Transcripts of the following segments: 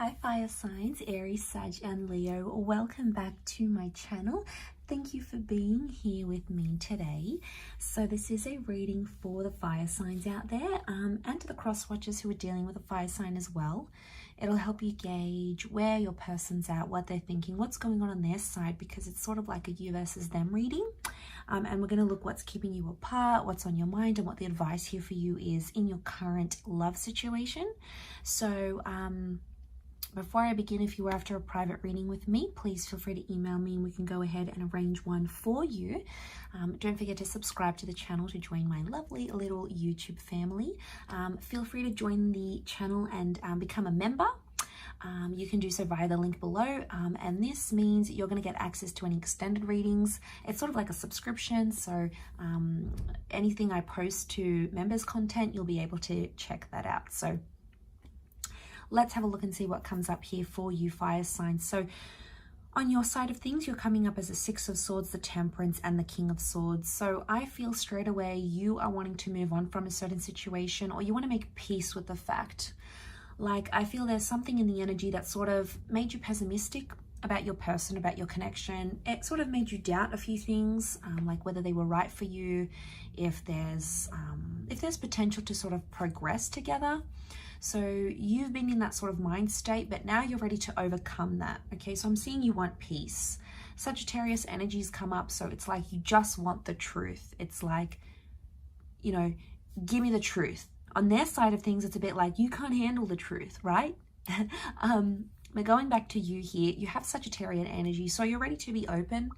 Hi fire signs, Aries, Sag and Leo. Welcome back to my channel. Thank you for being here with me today. So this is a reading for the fire signs out there and to the cross watchers who are dealing with a fire sign as well. It'll help you gauge where your person's at, what they're thinking, what's going on their side, because it's sort of like a you versus them reading. And we're going to look what's keeping you apart, what's on your mind, and what the advice here for you is in your current love situation. So before I begin, if you were after a private reading with me, please feel free to email me and we can go ahead and arrange one for you. Don't forget to subscribe to the channel to join my lovely little YouTube family. Feel free to join the channel and become a member. You can do so via the link below, and this means you're going to get access to any extended readings. It's sort of like a subscription, so anything I post to members content, you'll be able to check that out. So let's have a look and see what comes up here for you, fire signs. So on your side of things, you're coming up as a Six of Swords, the Temperance, and the King of Swords. So I feel straight away you are wanting to move on from a certain situation, or you want to make peace with the fact. Like, I feel there's something in the energy that sort of made you pessimistic about your person, about your connection. It sort of made you doubt a few things, like whether they were right for you, if there's potential to sort of progress together. So you've been in that sort of mind state, but now you're ready to overcome that. Okay, so I'm seeing you want peace. Sagittarius energies come up, so it's like you just want the truth. It's like, you know, give me the truth. On their side of things, it's a bit like you can't handle the truth, right? But going back to you here, you have Sagittarian energy, so you're ready to be open.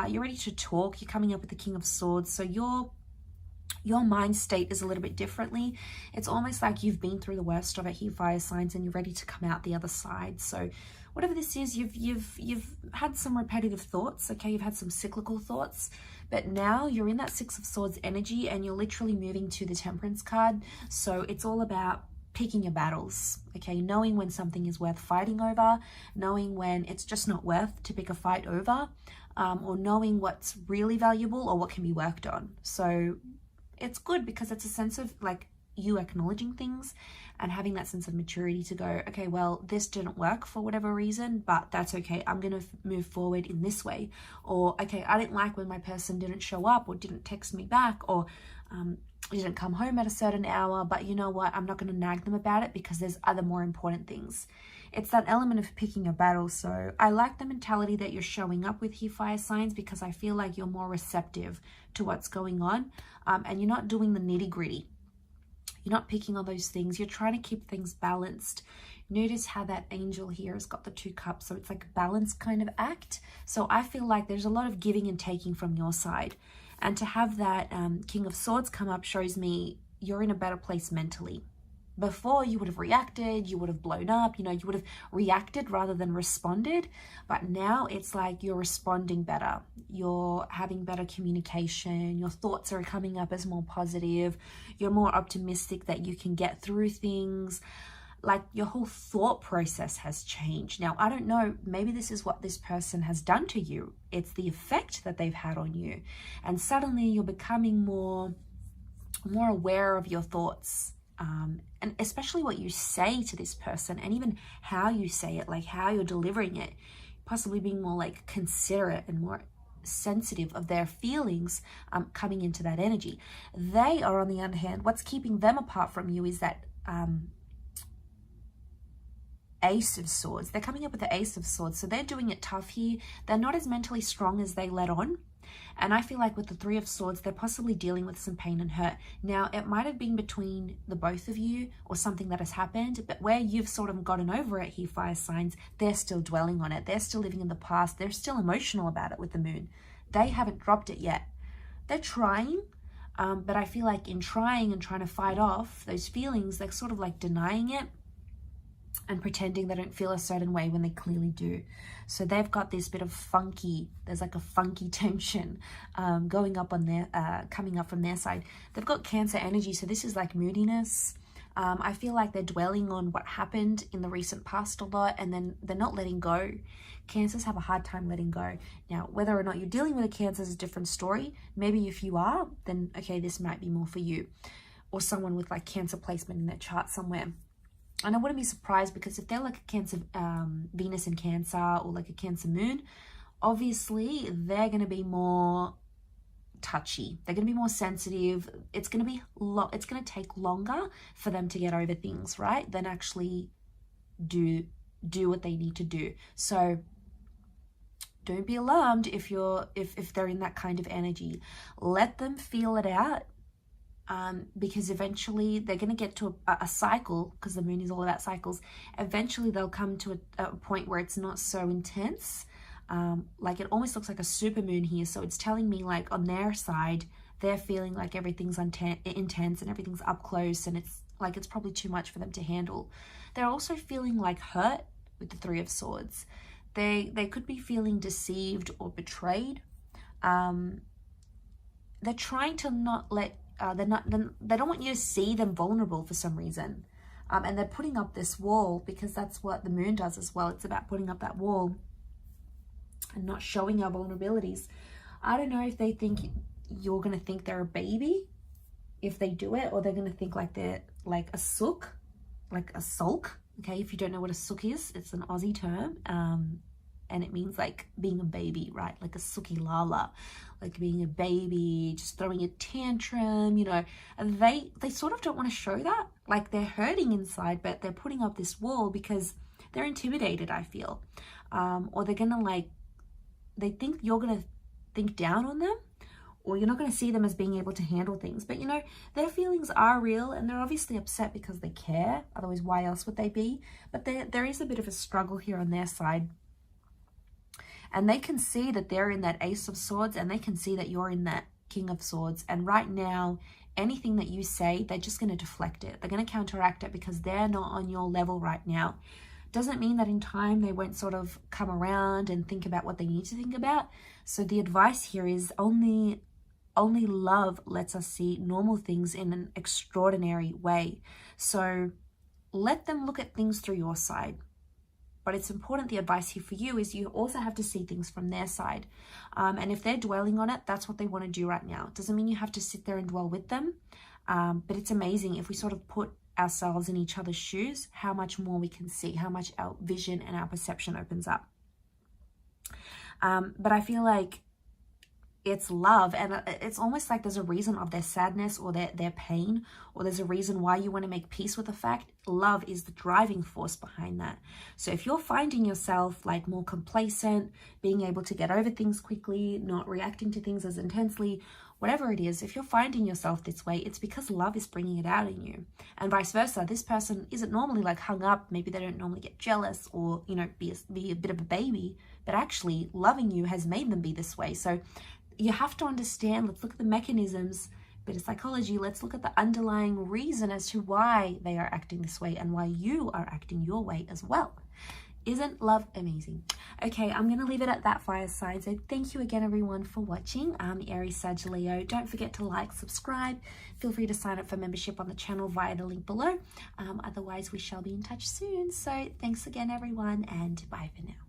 You're ready to talk. You're coming up with the King of Swords, so your mind state is a little bit differently. It's almost like you've been through the worst of it here, fire signs, and you're ready to come out the other side. So whatever this is, you've had some repetitive thoughts, okay? You've had some cyclical thoughts, but now you're in that Six of Swords energy and you're literally moving to the Temperance card. So it's all about picking your battles, okay? Knowing when something is worth fighting over, knowing when it's just not worth to pick a fight over, or knowing what's really valuable or what can be worked on. So it's good because it's a sense of like you acknowledging things and having that sense of maturity to go, okay, well, this didn't work for whatever reason, but that's okay. I'm going to move forward in this way. Or, okay, I didn't like when my person didn't show up or didn't text me back or didn't come home at a certain hour, but you know what? I'm not going to nag them about it because there's other more important things. It's that element of picking a battle. So I like the mentality that you're showing up with here, fire signs, because I feel like you're more receptive to what's going on, and you're not doing the nitty gritty. You're not picking on those things. You're trying to keep things balanced. Notice how that angel here has got the 2 cups. So it's like a balanced kind of act. So I feel like there's a lot of giving and taking from your side. And to have that King of Swords come up shows me you're in a better place mentally. Before, you would have reacted, you would have blown up, you know, you would have reacted rather than responded. But now it's like you're responding better. You're having better communication. Your thoughts are coming up as more positive. You're more optimistic that you can get through things. Like your whole thought process has changed. Now, I don't know, maybe this is what this person has done to you. It's the effect that they've had on you. And suddenly you're becoming more aware of your thoughts. And especially what you say to this person and even how you say it, like how you're delivering it, possibly being more like considerate and more sensitive of their feelings coming into that energy. They are, on the other hand, what's keeping them apart from you is that Ace of Swords. They're coming up with the Ace of Swords, so they're doing it tough here. They're not as mentally strong as they let on. And I feel like with the 3 of Swords, they're possibly dealing with some pain and hurt. Now, it might have been between the both of you or something that has happened, but where you've sort of gotten over it here, fire signs, they're still dwelling on it. They're still living in the past. They're still emotional about it with the moon. They haven't dropped it yet. They're trying, but I feel like in trying and trying to fight off those feelings, they're sort of like denying it and pretending they don't feel a certain way when they clearly do. So they've got this bit of there's like a funky tension going up on their, coming up from their side. They've got Cancer energy, so this is like moodiness. I feel like they're dwelling on what happened in the recent past a lot, and then they're not letting go. Cancers have a hard time letting go. Now, whether or not you're dealing with a Cancer is a different story. Maybe if you are, then okay, this might be more for you. Or someone with like Cancer placement in their chart somewhere. And I wouldn't be surprised, because if they're like a Cancer, Venus in Cancer, or like a Cancer moon, obviously they're going to be more touchy. They're going to be more sensitive. It's going to take longer for them to get over things, right, than actually do what they need to do. So don't be alarmed if they're in that kind of energy. Let them feel it out. Because eventually they're going to get to a cycle, because the moon is all about cycles. Eventually they'll come to a point where it's not so intense. Like it almost looks like a super moon here. So it's telling me like on their side, they're feeling like everything's intense and everything's up close, and it's like it's probably too much for them to handle. They're also feeling like hurt with the Three of Swords. They could be feeling deceived or betrayed. They're trying to not let they don't want you to see them vulnerable for some reason, and they're putting up this wall, because that's what the moon does as well. It's about putting up that wall and not showing our vulnerabilities. I don't know if they think you're going to think they're a baby if they do it, or they're going to think like they're like a sook, like a sulk. Okay, if you don't know what a sook is, it's an Aussie term, and it means like being a baby, right? Like a sookie lala, like being a baby, just throwing a tantrum, you know. And they sort of don't want to show that. Like they're hurting inside, but they're putting up this wall because they're intimidated, I feel. Or they're going to like, they think you're going to think down on them, or you're not going to see them as being able to handle things. But, you know, their feelings are real, and they're obviously upset because they care. Otherwise, why else would they be? But there is a bit of a struggle here on their side. And they can see that they're in that Ace of Swords, and they can see that you're in that King of Swords. And right now, anything that you say, they're just going to deflect it. They're going to counteract it because they're not on your level right now. Doesn't mean that in time they won't sort of come around and think about what they need to think about. So the advice here is only love lets us see normal things in an extraordinary way. So let them look at things through your side. But it's important, the advice here for you is you also have to see things from their side. And if they're dwelling on it, that's what they want to do right now. Doesn't mean you have to sit there and dwell with them. But it's amazing if we sort of put ourselves in each other's shoes, how much more we can see, how much our vision and our perception opens up. But I feel like it's love, and it's almost like there's a reason of their sadness or their pain, or there's a reason why you want to make peace with the fact. Love is the driving force behind that. So if you're finding yourself like more complacent, being able to get over things quickly, not reacting to things as intensely, whatever it is, if you're finding yourself this way, it's because love is bringing it out in you. And vice versa, this person isn't normally like hung up, maybe they don't normally get jealous or, you know, be a bit of a baby, but actually loving you has made them be this way. So you have to understand, let's look at the mechanisms, bit of psychology, let's look at the underlying reason as to why they are acting this way and why you are acting your way as well. Isn't love amazing? Okay, I'm going to leave it at that, fire sign. So thank you again, everyone, for watching. Aries, Sag, Leo. Don't forget to like, subscribe. Feel free to sign up for membership on the channel via the link below. Otherwise, we shall be in touch soon. So thanks again, everyone, and bye for now.